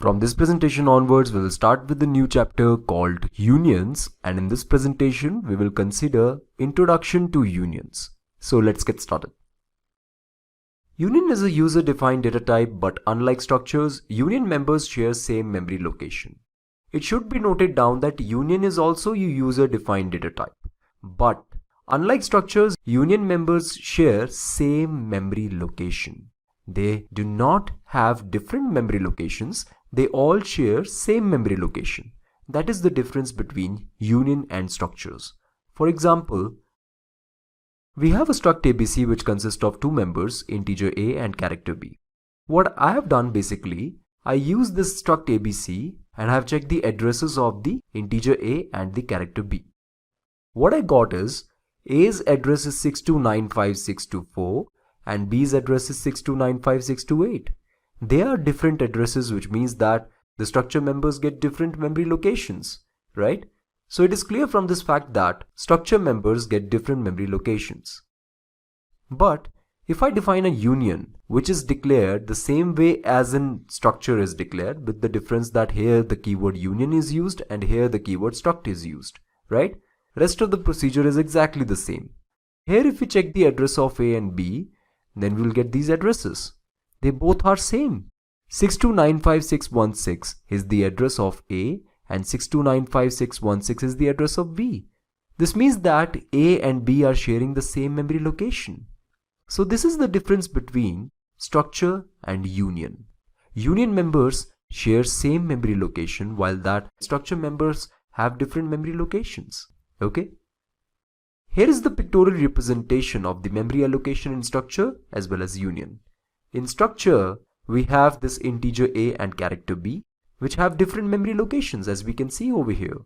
From this presentation onwards, we will start with the new chapter called Unions, and in this presentation, we will consider Introduction to Unions. So let's get started. Union is a user-defined data type, but unlike structures, union members share same memory location. It should be noted down that union is also a user-defined data type, but unlike structures, union members share same memory location. They do not have different memory locations. They all share same memory location. That is the difference between union and structures. For example, we have a struct ABC which consists of two members, integer A and character B. What I have done basically, I use this struct ABC and I have checked the addresses of the integer A and the character B. What I got is A's address is 6295624 and B's address is 6295628. They are different addresses, which means that the structure members get different memory locations, right? So it is clear from this fact that structure members get different memory locations. But if I define a union which is declared the same way as in structure is declared, with the difference that here the keyword union is used and here the keyword struct is used, right? Rest of the procedure is exactly the same. Here if we check the address of A and B, then we will get these addresses. They both are same. 6295616 is the address of A and 6295616 is the address of B. This means that A and B are sharing the same memory location. So this is the difference between structure and union. Union members share same memory location, while that structure members have different memory locations. Okay? Here is the pictorial representation of the memory allocation in structure as well as union. In structure, we have this integer A and character B, which have different memory locations, as we can see over here.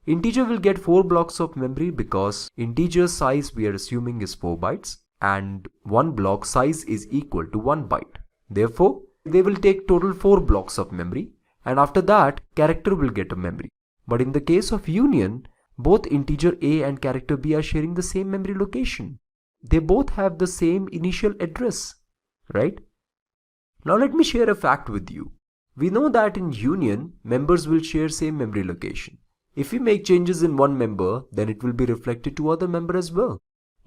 Integer will get 4 blocks of memory because integer size we are assuming is 4 bytes and one block size is equal to 1 byte. Therefore, they will take total 4 blocks of memory, and after that, character will get a memory. But in the case of union, both integer A and character B are sharing the same memory location. They both have the same initial address, right? Now let me share a fact with you. We know that in union, members will share same memory location. If we make changes in one member, then it will be reflected to other member as well.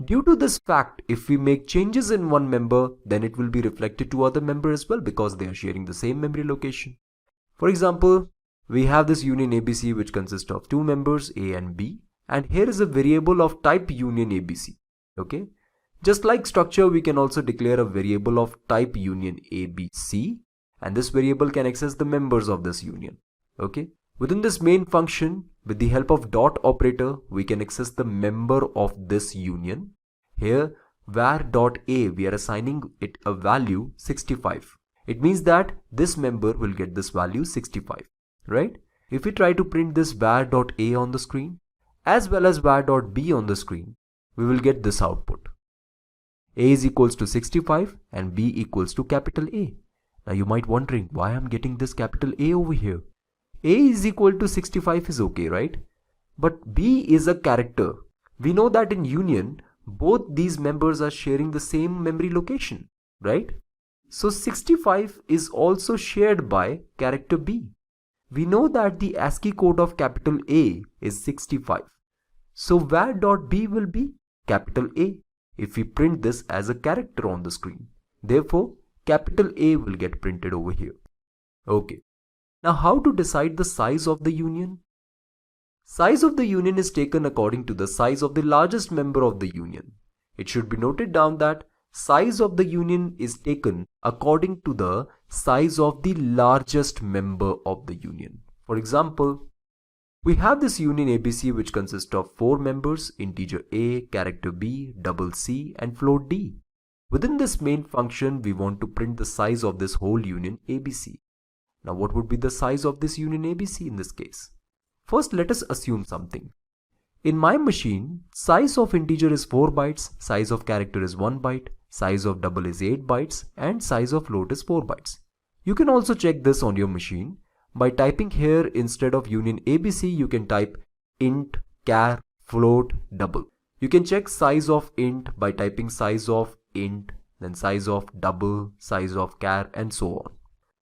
Due to this fact, if we make changes in one member, then it will be reflected to other member as well because they are sharing the same memory location. For example, we have this union ABC which consists of two members A and B, and here is a variable of type union ABC. Okay? Just like structure, we can also declare a variable of type union ABC, and this variable can access the members of this union. Okay? Within this main function, with the help of dot operator, we can access the member of this union. Here, var.a, we are assigning it a value 65. It means that this member will get this value 65, right? If we try to print this var.a on the screen, as well as var.b on the screen, we will get this output. A is equals to 65 and B equals to capital A. Now you might wondering why I'm getting this capital A over here. A is equal to 65 is okay, right? But B is a character. We know that in union, both these members are sharing the same memory location, right? So 65 is also shared by character B. We know that the ASCII code of capital A is 65. So var.b will be capital A if we print this as a character on the screen. Therefore, capital A will get printed over here. Okay. Now how to decide the size of the union? Size of the union is taken according to the size of the largest member of the union. It should be noted down that size of the union is taken according to the size of the largest member of the union. For example, we have this union ABC which consists of 4 members, integer A, character B, double C and float D. Within this main function, we want to print the size of this whole union ABC. Now what would be the size of this union ABC in this case? First, let us assume something. In my machine, size of integer is 4 bytes, size of character is 1 byte, size of double is 8 bytes and size of float is 4 bytes. You can also check this on your machine. By typing here, instead of union ABC, you can type int, char, float, double. You can check size of int by typing size of int, then size of double, size of char and so on.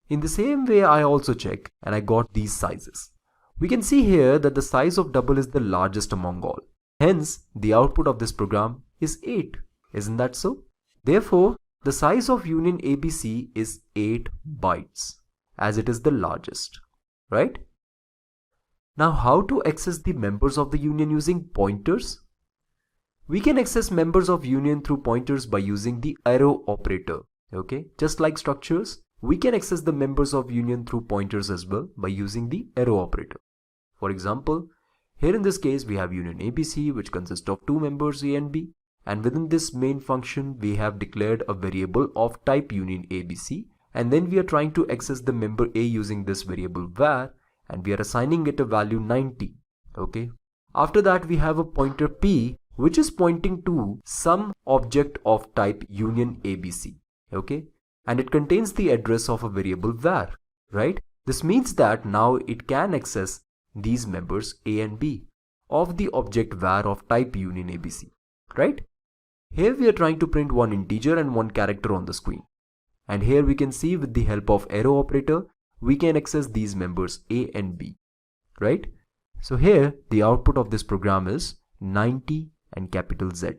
In the same way, I also check and I got these sizes. We can see here that the size of double is the largest among all. Hence, the output of this program is 8. Isn't that so? Therefore, the size of union ABC is 8 bytes, as it is the largest, right? Now, how to access the members of the union using pointers? We can access members of union through pointers by using the arrow operator, okay? Just like structures, we can access the members of union through pointers as well by using the arrow operator. For example, here in this case, we have union ABC, which consists of two members A and B. And within this main function, we have declared a variable of type union ABC. And then we are trying to access the member A using this variable var. And we are assigning it a value 90. Okay. After that, we have a pointer P, which is pointing to some object of type union ABC. Okay. And it contains the address of a variable var, right? This means that now it can access these members A and B of the object var of type union ABC, right? Here we are trying to print one integer and one character on the screen. And here we can see with the help of arrow operator, we can access these members A and B, right? So here the output of this program is 90 and capital Z.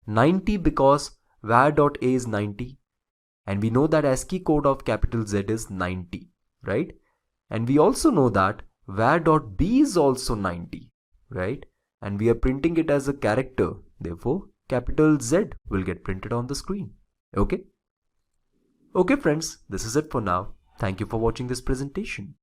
90 because var.a is 90 and we know that ASCII code of capital Z is 90, right? And we also know that var.b is also 90, right? And we are printing it as a character, therefore capital Z will get printed on the screen. Okay? Okay friends, this is it for now. Thank you for watching this presentation.